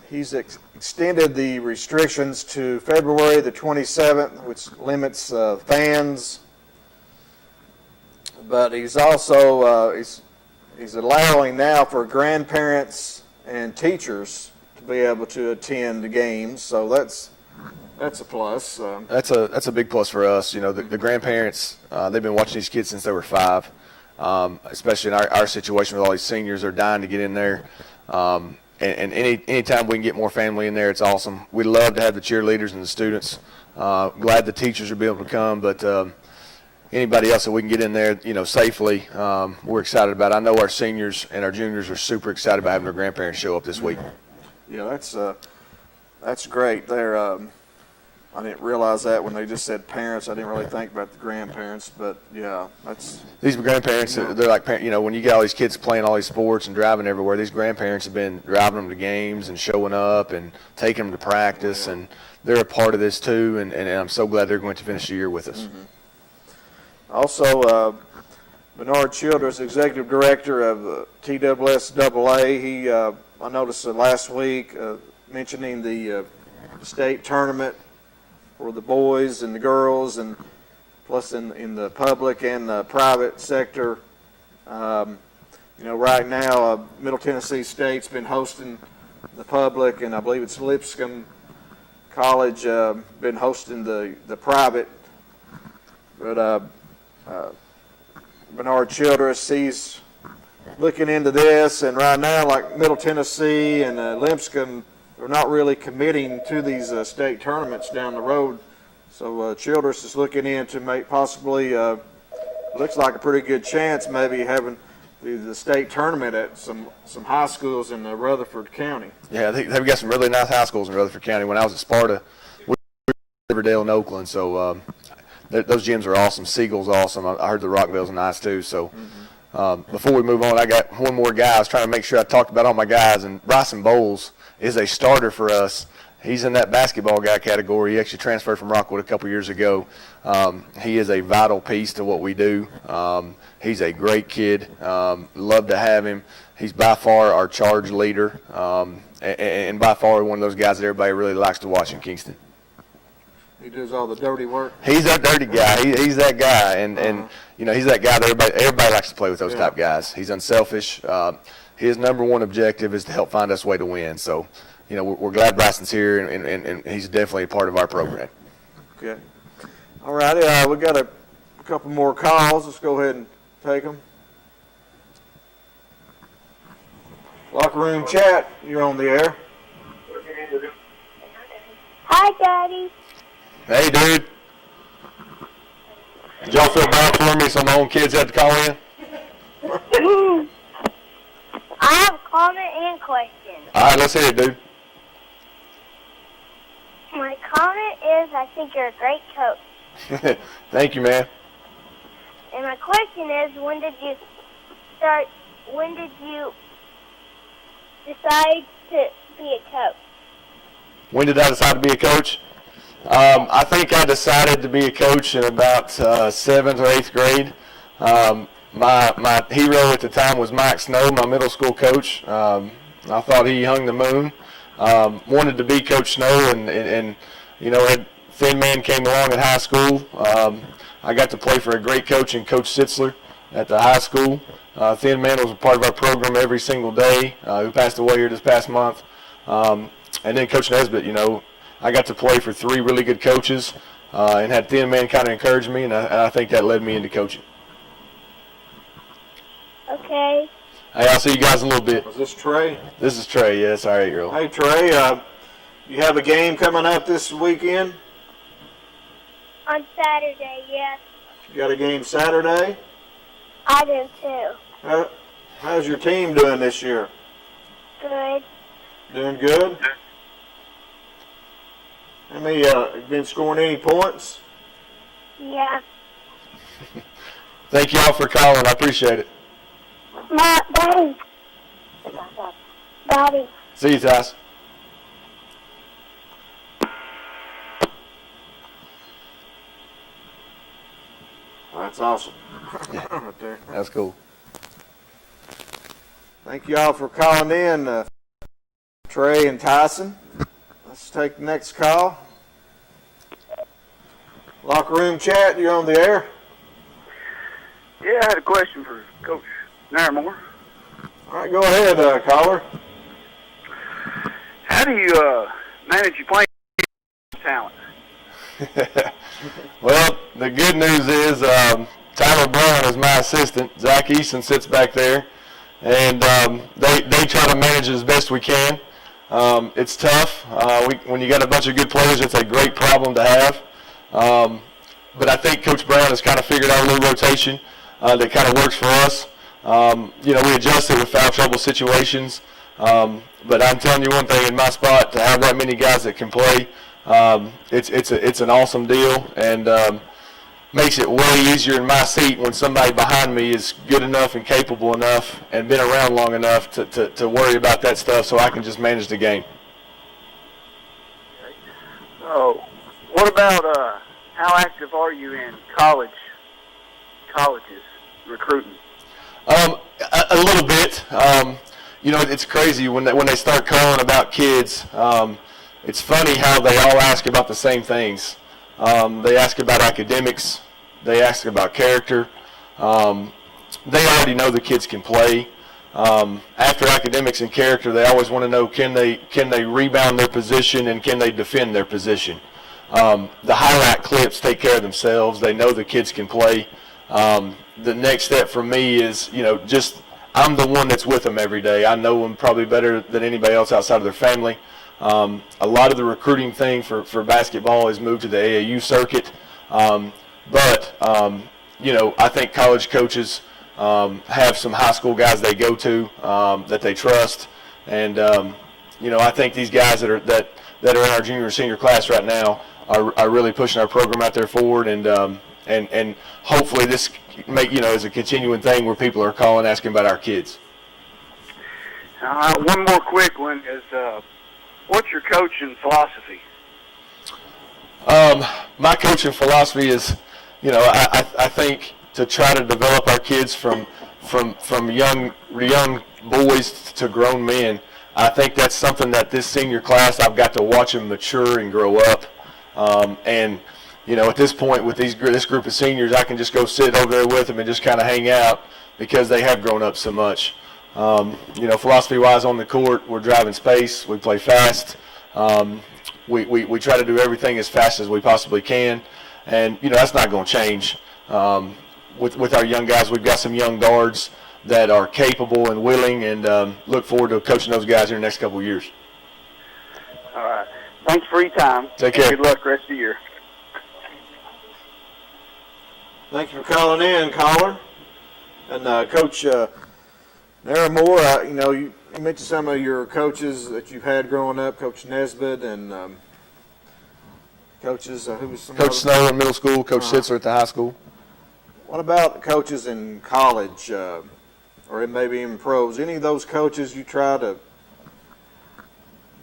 he's extended the restrictions to February the 27th, which limits fans. But he's also he's allowing now for grandparents and teachers to be able to attend the games. So that's a plus. That's a big plus for us. You know, the grandparents, they've been watching these kids since they were 5. Especially in our situation with all these seniors, they're dying to get in there. And anytime we can get more family in there, it's awesome. We love to have the cheerleaders and the students. Glad the teachers will be able to come, but anybody else that we can get in there, you know, safely, we're excited about it. I know our seniors and our juniors are super excited about having their grandparents show up this week. Yeah, that's great. I didn't realize that when they just said parents. I didn't really think about the grandparents, but yeah, these grandparents. They're like, you know, when you get all these kids playing all these sports and driving everywhere, these grandparents have been driving them to games and showing up and taking them to practice, and they're a part of this too. And I'm so glad they're going to finish the year with us. Mm-hmm. Also, Bernard Childers, executive director of TSSAA. He, I noticed last week mentioning the state tournament for the boys and the girls, and plus in the public and the private sector. You know, right now, Middle Tennessee State's been hosting the public, and I believe it's Lipscomb College been hosting the private. But Bernard Childress, he's looking into this, and right now, like Middle Tennessee and Lipscomb, they're not really committing to these state tournaments down the road. So Childress is looking into possibly, looks like a pretty good chance, maybe having the state tournament at some high schools in Rutherford County. Yeah, they've got some really nice high schools in Rutherford County. When I was at Sparta, we were in Riverdale and Oakland, so those gyms are awesome. Siegel's awesome. I heard the Rockville's nice too. So before we move on, I got one more guy. I was trying to make sure I talked about all my guys, and Bryson Bowles is a starter for us. He's in that basketball guy category. He actually transferred from Rockwood a couple years ago. He is a vital piece to what we do. He's a great kid. Love to have him. He's by far our charge leader, and by far one of those guys that everybody really likes to watch in Kingston. He does all the dirty work. He's that dirty guy. He's that guy, and you know, he's that guy that everybody likes to play with those type guys. He's unselfish. His number one objective is to help find us a way to win. So, you know, we're glad Bryson's here, and he's definitely a part of our program. Okay. All righty. We got a couple more calls. Let's go ahead and take them. Locker room chat. You're on the air. Hi, Daddy. Hey, dude. Did y'all feel bad for me? Some of my own kids had to call in? I have a comment and question. All right, let's hear it, dude. My comment is I think you're a great coach. Thank you, man. And my question is, when did you decide to be a coach? When did I decide to be a coach? I think I decided to be a coach in about 7th or 8th grade. My hero at the time was Mike Snow, my middle school coach. I thought he hung the moon. Wanted to be Coach Snow, and you know, Thin Man came along at high school. I got to play for a great coach in Coach Sitzler at the high school. Thin Man was a part of our program every single day, who passed away here this past month. And then Coach Nesbitt, you know, I got to play for 3 really good coaches, and had Thin Man kind of encourage me, and I think that led me into coaching. Okay. Hey, I'll see you guys in a little bit. Is this Trey? This is Trey, yes, our 8-year-old. Hey, Trey, you have a game coming up this weekend? On Saturday, yes. You got a game Saturday? I do too. How's your team doing this year? Good. Doing good? How many, been scoring any points? Yeah. Thank you all for calling. I appreciate it. Daddy. Daddy. See you, Tyson. That's awesome. Right there. That's cool. Thank you all for calling in, Trey and Tyson. Let's take the next call. Locker room chat, you're on the air. Yeah, I had a question for Coach Naramore. All right, go ahead, caller. How do you manage your playing talent? Well, the good news is Tyler Brown is my assistant. Zac Easton sits back there, and they try to manage it as best we can. It's tough. When you got a bunch of good players, it's a great problem to have. But I think Coach Brown has kind of figured out a little rotation that kind of works for us. We adjusted with foul trouble situations. But I'm telling you one thing, in my spot, to have that many guys that can play, it's an awesome deal, and makes it way easier in my seat when somebody behind me is good enough and capable enough and been around long enough to worry about that stuff, so I can just manage the game. Oh, what about how active are you in colleges recruiting? A little bit. It's crazy when they start calling about kids. It's funny how they all ask about the same things. They ask about academics. They ask about character. They already know the kids can play. After academics and character, they always want to know, can they rebound their position and can they defend their position? The highlight clips take care of themselves. They know the kids can play. The next step for me is, I'm the one that's with them every day. I know them probably better than anybody else outside of their family. A lot of the recruiting thing for basketball is moved to the AAU circuit. But I think college coaches have some high school guys they go to that they trust. And, I think these guys that are in our junior and senior class right now are really pushing our program out there forward. And hopefully this is a continuing thing where people are calling asking about our kids. One more quick one is, what's your coaching philosophy? My coaching philosophy is, I think to try to develop our kids from young boys to grown men. I think that's something that this senior class, I've got to watch them mature and grow up. At this point with this group of seniors, I can just go sit over there with them and just kind of hang out because they have grown up so much. Philosophy-wise on the court, we're driving space. We play fast. We try to do everything as fast as we possibly can. And, that's not going to change. With our young guys, we've got some young guards that are capable and willing, and look forward to coaching those guys in the next couple of years. All right. Thanks for your time. Take care. Good luck rest of the year. Thank you for calling in, caller. And Coach Naramore, you mentioned some of your coaches that you've had growing up, Coach Nesbitt and coaches, who was some Coach Snow in middle school, Coach Sitzer at the high school. What about coaches in college or maybe even pros? Any of those coaches you try to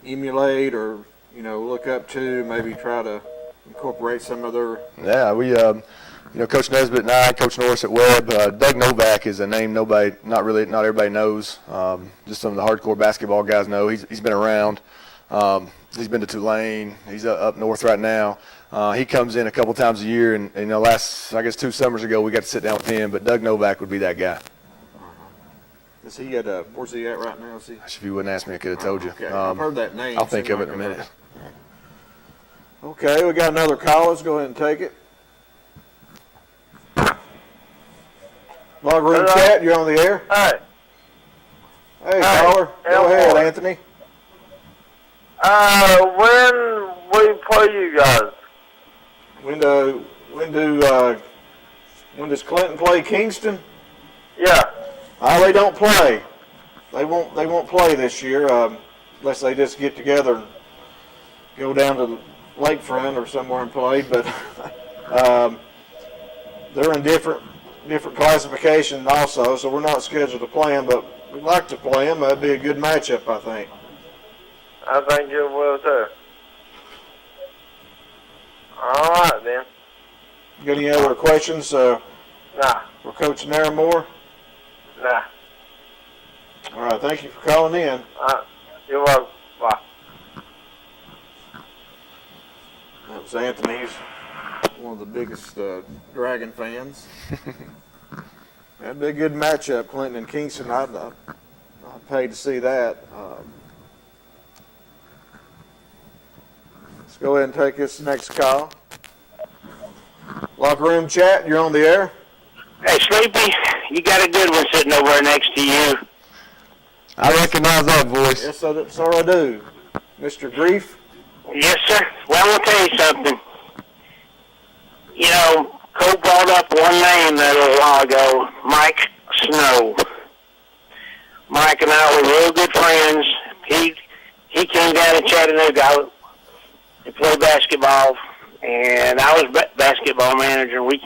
emulate or, look up to, maybe try to incorporate some of their... Yeah, we... Coach Nesbitt and I, Coach Norris at Webb. Doug Novak is a name not everybody knows. Just some of the hardcore basketball guys know. He's been around. He's been to Tulane. He's up north right now. He comes in a couple times a year, and last 2 summers ago we got to sit down with him. But Doug Novak would be that guy. Is he at? Where's he at right now? If you wouldn't ask me, I could have told you. Okay. I've heard that name. I'll think of it in a minute. Okay, we got another call. Let's go ahead and take it. Log room chat, you're on the air. Hi. Hey, caller. Go ahead, Anthony. When we play you guys? When does Clinton play Kingston? Yeah. They don't play. They won't play this year unless they just get together and go down to the lakefront or somewhere and play. But they're in different classification also, so we're not scheduled to play them, but we'd like to play them. That'd be a good matchup, I think. I think it will too. All right, then. Got any other questions Nah. for Coach Naramore? Nah. All right, thank you for calling in. You're welcome. Bye. That was Anthony. He's one of the biggest Dragon fans. That'd be a good matchup, Clinton and Kingston. I paid to see that. Let's go ahead and take this next call. Locker room chat, you're on the air. Hey, Sleepy, you got a good one sitting over there next to you. I recognize that voice. Yes, sir, I do. Mr. Grief? Yes, sir. Well, I'm going to tell you something. You know, Colt brought up one name there a little while ago, Mike Snow. Mike and I were real good friends. He came down to Chattanooga. He played basketball, and I was basketball manager. We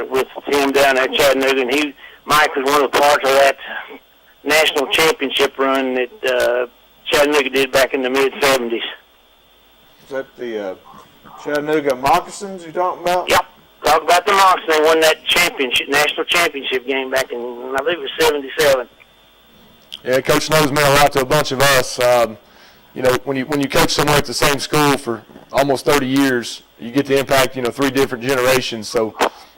with him down at Chattanooga, and Mike was one of the parts of that national championship run that Chattanooga did back in the mid-'70s. Is that the Chattanooga Moccasins you're talking about? Yep. Talk about the Moccasins. They won that national championship game back in, I believe it was 77. Yeah, Coach Snow's meant a lot to a bunch of us. You know, when you coach somewhere at the same school for almost 30 years, you get to impact, 3 different generations. So,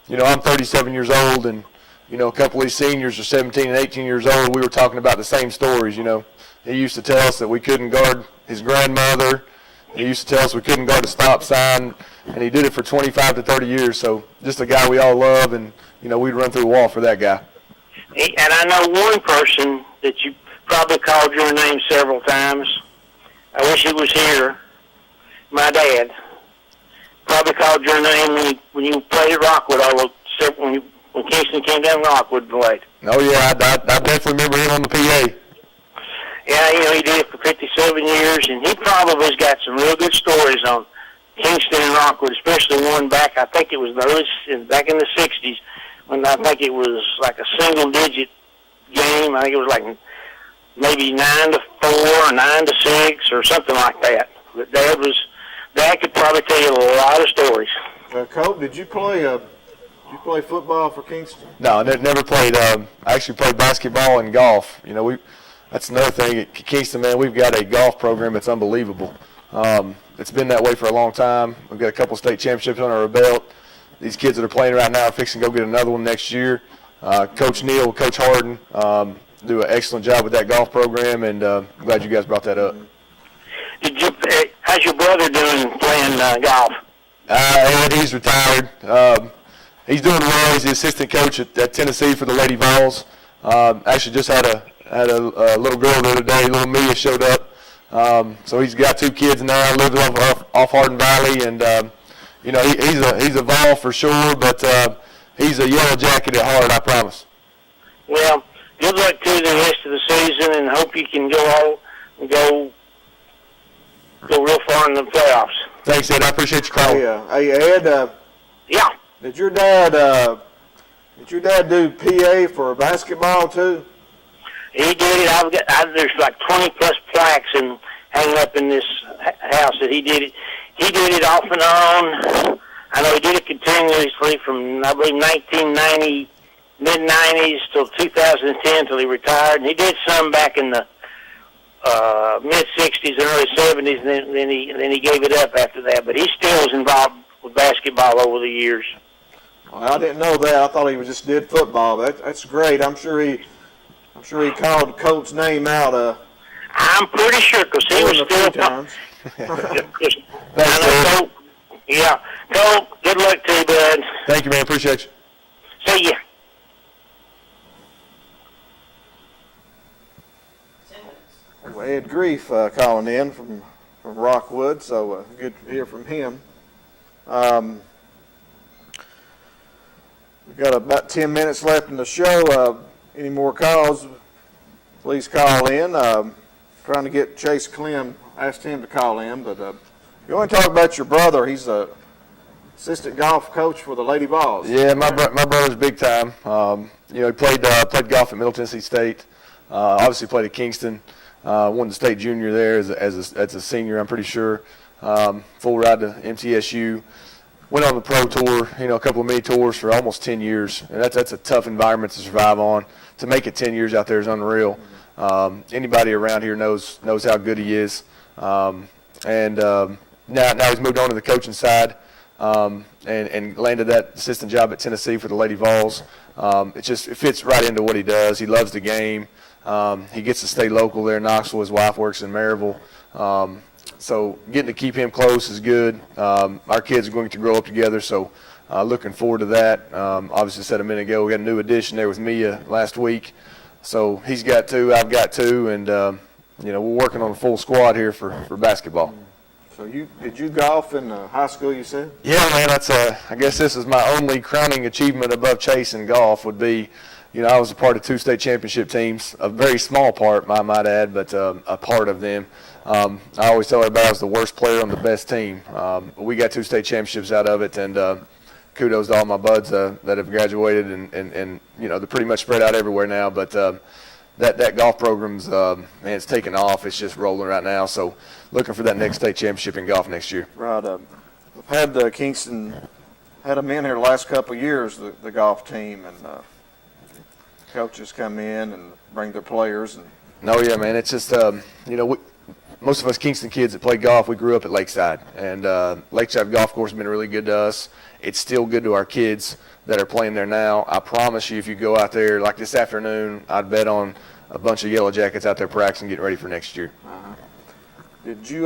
I'm 37 years old, and, a couple of these seniors are 17 and 18 years old. We were talking about the same stories, He used to tell us that we couldn't guard his grandmother. He used to tell us we couldn't guard a stop sign, and he did it for 25 to 30 years. So just a guy we all love, and, we'd run through a wall for that guy. And I know one person that you probably called your name several times. I wish he was here. My dad probably called your name when you played at Rockwood. When Kingston came down, Rockwood and played. Oh yeah, I definitely remember him on the PA. Yeah, he did it for 57 years, and he probably has got some real good stories on Kingston and Rockwood, especially one back. I think it was back in the '60s when I think it was like a single-digit game. I think it was like maybe 9-4 or 9-6 or something like that. But Dad could probably tell you a lot of stories. Colt, did you play football for Kingston? No, I never played. I actually played basketball and golf. That's another thing at Kingston, man. We've got a golf program that's unbelievable. It's been that way for a long time. We've got a couple state championships under our belt. These kids that are playing right now are fixing to go get another one next year. Coach Neal, Coach Harden do an excellent job with that golf program, and I'm glad you guys brought that up. How's your brother doing playing golf? Ed, he's retired. He's doing well. He's the assistant coach at Tennessee for the Lady Vols. Actually just had a little girl the other day, little Mia showed up. So he's got 2 kids now, lives off Hardin Valley, and he's a Vol for sure, but he's a Yellowjacket at heart, I promise. Well, good luck to the rest of the season, and hope you can go real far in the playoffs. Thanks, Ed. I appreciate you calling. Hey, Ed. Yeah. Did your dad do PA for basketball too? He did it. There's like 20 plus plaques hanging up in this house that he did it. He did it off and on. I know he did it continuously from, I believe, 1990, mid-90s till 2010 till he retired. And he did some back in the mid-60s and early 70s, and then he gave it up after that. But he still is involved with basketball over the years. Well, I didn't know that. I thought he just did football. That's great. I'm sure he called Colt's name out. I'm pretty sure because he was still times. I know, Colt. Yeah, Colt. Good luck to you, bud. Thank you, man. Appreciate you. See ya. Well, Ed Grief calling in from Rockwood, so good to hear from him. We've got about 10 minutes left in the show. Any more calls, please call in. Trying to get Chase Clem, asked him to call in, but you want to talk about your brother. He's a assistant golf coach for the Lady Vols. Yeah, my brother's big time. He played golf at Middle Tennessee State. Obviously played at Kingston. Won the state junior there as a senior, I'm pretty sure. Full ride to MTSU. Went on the pro tour, a couple of mini tours for almost 10 years. And that's a tough environment to survive on. To make it 10 years out there is unreal. Anybody around here knows how good he is. Now he's moved on to the coaching side and landed that assistant job at Tennessee for the Lady Vols. It fits right into what he does. He loves the game. He gets to stay local there in Knoxville. His wife works in Maryville. So getting to keep him close is good. Our kids are going to grow up together, so looking forward to that. Obviously, said a minute ago, we got a new addition there with Mia last week. So he's got 2, I've got 2, and we're working on a full squad here for basketball. So did you golf in high school, you said? Yeah, man, I guess this is my only crowning achievement above chase in golf would be, I was a part of 2 state championship teams, a very small part, I might add, but a part of them. I always tell everybody I was the worst player on the best team. But we got 2 state championships out of it, and kudos to all my buds that have graduated, and they're pretty much spread out everywhere now. But that golf program's, man, it's taken off. It's just rolling right now. So looking for that next state championship in golf next year. Right. We've had Kingston had them in here the last couple of years, the golf team, and coaches come in and bring their players. No, yeah, man. It's just, most of us Kingston kids that play golf, we grew up at Lakeside. And Lakeside Golf Course has been really good to us. It's still good to our kids that are playing there now. I promise you, if you go out there, like this afternoon, I'd bet on a bunch of Yellowjackets out there practicing, getting ready for next year. Uh-huh. Did you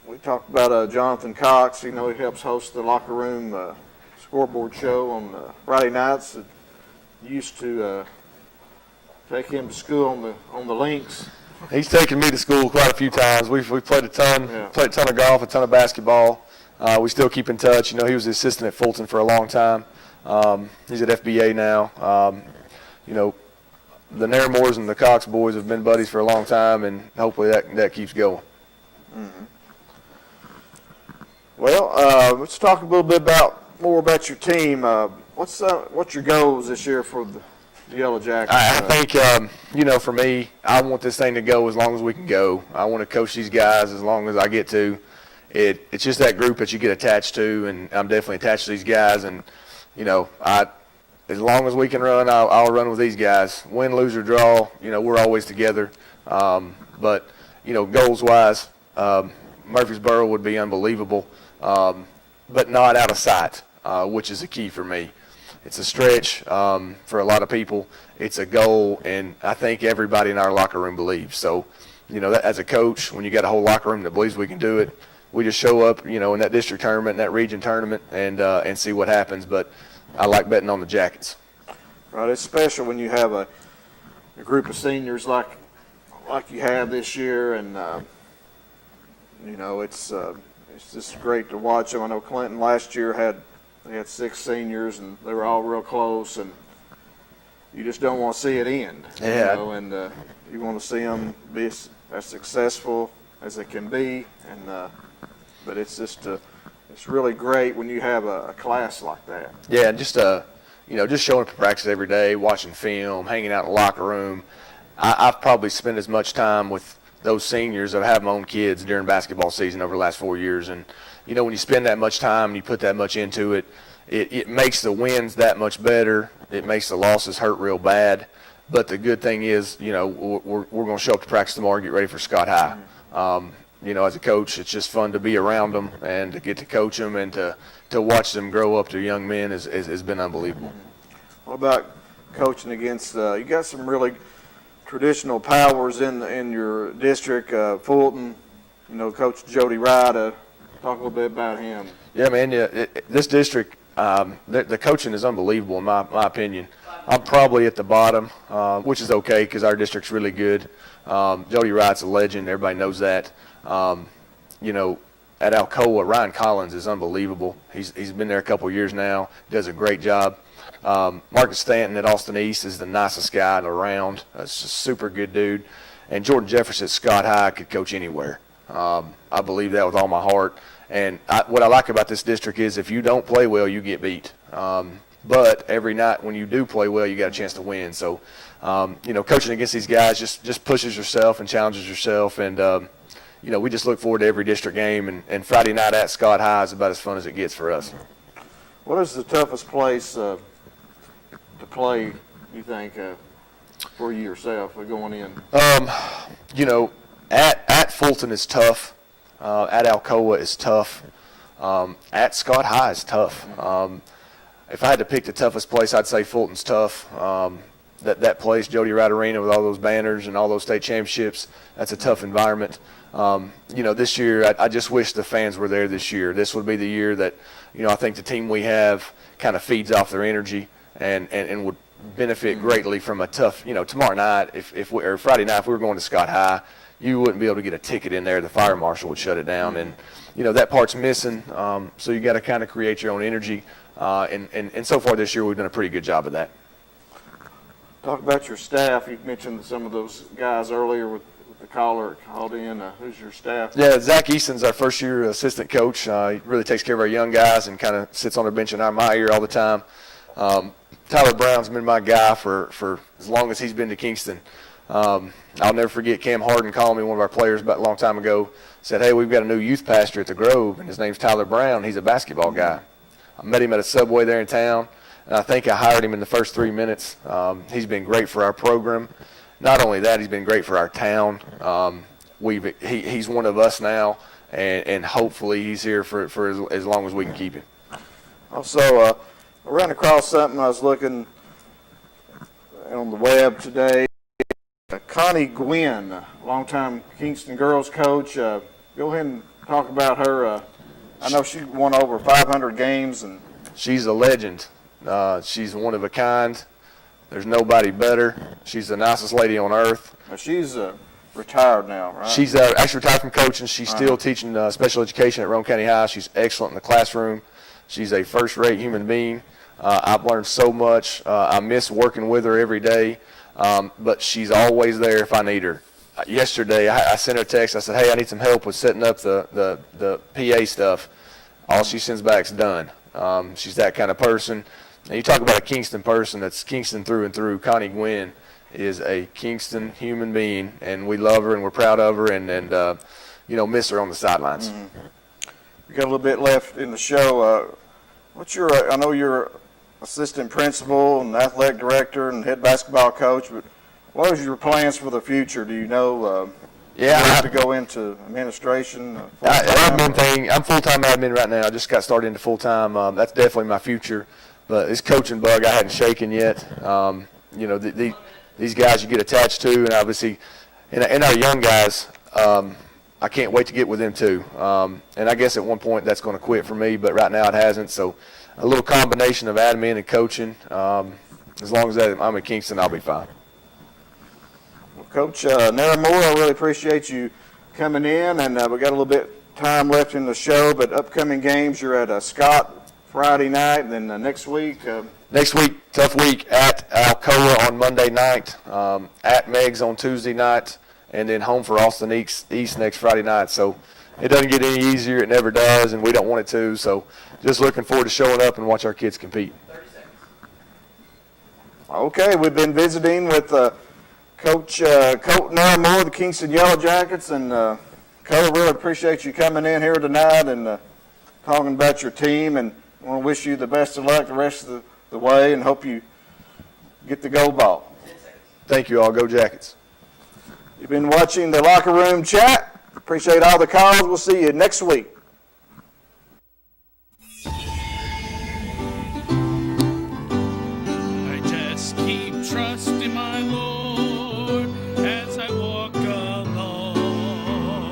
we talked about Jonathan Cox. He helps host the locker room scoreboard show on Friday nights. You used to take him to school on the links. He's taken me to school quite a few times. We played a ton, played a ton of golf, a ton of basketball. We still keep in touch. He was the assistant at Fulton for a long time. He's at FBA now. The Naramores and the Cox boys have been buddies for a long time, and hopefully that keeps going. Mm-hmm. Well, let's talk a little bit more about your team. What's your goals this year for the Yellowjackets? I think, for me, I want this thing to go as long as we can go. I want to coach these guys as long as I get to. It's just that group that you get attached to, and I'm definitely attached to these guys. And, as long as we can run, I'll run with these guys. Win, lose, or draw, we're always together. But goals-wise, Murfreesboro would be unbelievable, but not out of sight, which is the key for me. It's a stretch for a lot of people. It's a goal, and I think everybody in our locker room believes. So, that, as a coach, when you got a whole locker room that believes we can do it, we just show up, in that district tournament, in that region tournament, and see what happens. But I like betting on the Jackets. Right, it's special when you have a group of seniors like you have this year, and it's just great to watch them. I know Clinton last year had 6 seniors, and they were all real close, and you just don't want to see it end. Yeah. And you want to see them be as successful as they can be, and but it's just it's really great when you have a class like that. Yeah, just just showing up to practice every day, watching film, hanging out in the locker room. I've probably spent as much time with those seniors as I have my own kids during basketball season over the last 4 years. And, when you spend that much time and you put that much into it, it makes the wins that much better. It makes the losses hurt real bad. But the good thing is, we're going to show up to practice tomorrow and get ready for Scott High. As a coach, it's just fun to be around them and to get to coach them and to watch them grow up to young men has been unbelievable. What about coaching against, you got some really traditional powers in your district, Fulton, Coach Jody Ryder. Talk a little bit about him. Yeah, man, this district, the coaching is unbelievable in my opinion. I'm probably at the bottom, which is okay because our district's really good. Jody Wright's a legend. Everybody knows that. At Alcoa, Ryan Collins is unbelievable. He's been there a couple of years now. Does a great job. Marcus Stanton at Austin East is the nicest guy around. He's a super good dude. And Jordan Jefferson at Scott High could coach anywhere. I believe that with all my heart. And what I like about this district is if you don't play well, you get beat. But every night when you do play well, you got a chance to win. So, coaching against these guys just pushes yourself and challenges yourself. And, we just look forward to every district game. And Friday night at Scott High is about as fun as it gets for us. What is the toughest place to play, you think, for you yourself going in? At Fulton is tough. At Alcoa is tough. At Scott High is tough. if I had to pick the toughest place, I'd say Fulton's tough. That place, Jody Wright Arena, with all those banners and all those state championships, that's a tough environment. This year, I just wish the fans were there this year. This would be the year that, I think the team we have kind of feeds off their energy and would benefit greatly from a tough, tomorrow night, or Friday night, if we were going to Scott High, you wouldn't be able to get a ticket in there. The fire marshal would shut it down. And, that part's missing. So you got to kind of create your own energy. And so far this year, we've done a pretty good job of that. Talk about your staff. You mentioned some of those guys earlier with the caller called in. Who's your staff? Yeah, Zac Easton's our first-year assistant coach. He really takes care of our young guys and kind of sits on the bench in my ear all the time. Tyler Brown's been my guy for as long as he's been to Kingston. I'll never forget Cam Harden calling me, one of our players, about a long time ago, said, hey, we've got a new youth pastor at the Grove, and his name's Tyler Brown. He's a basketball guy. I met him at a Subway there in town, and I think I hired him in the first 3 minutes. He's been great for our program. Not only that, he's been great for our town. He's one of us now, and hopefully he's here for as long as we can keep him. Also, I ran across something I was looking on the web today. Connie Gwynn, longtime Kingston girls coach. Go ahead and talk about her. I know she won over 500 games. And she's a legend. She's one of a kind. There's nobody better. She's the nicest lady on earth. She's retired now, right? She's actually retired from coaching. She's still teaching special education at Roane County High. She's excellent in the classroom. She's a first-rate human being. I've learned so much. I miss working with her every day, but she's always there if I need her. Yesterday, I sent her a text. I said, hey, I need some help with setting up the PA stuff. All she sends back is done. She's that kind of person. And you talk about a Kingston person that's Kingston through and through. Connie Gwynn is a Kingston human being, and we love her and we're proud of her and miss her on the sidelines. Mm-hmm. We got a little bit left in the show. I know you're assistant principal and athletic director and head basketball coach, but what is your plans for the future? Do you know to go into administration? Admin thing. I'm full-time admin right now. I just got started into full-time. That's definitely my future. But this coaching bug I hadn't shaken yet. These guys you get attached to, and obviously, and our young guys, I can't wait to get with them too. And I guess at one point that's going to quit for me, but right now it hasn't. So a little combination of admin and coaching. As long as I'm at Kingston, I'll be fine. Well, Coach Naramore, I really appreciate you coming in, and we got a little bit time left in the show. But upcoming games, you're at Scott Friday night, and then next week. Next week, tough week at Alcoa on Monday night, at Meg's on Tuesday night, and then home for Austin East next Friday night. So it doesn't get any easier. It never does, and we don't want it to. So just looking forward to showing up and watch our kids compete. Okay, we've been visiting with Coach Colt Naramore, the Kingston Yellowjackets, and Coach, really appreciate you coming in here tonight and talking about your team, and I want to wish you the best of luck the rest of the way and hope you get the gold ball. Thank you all. Go Jackets. You've been watching the Locker Room Chat. Appreciate all the calls. We'll see you next week.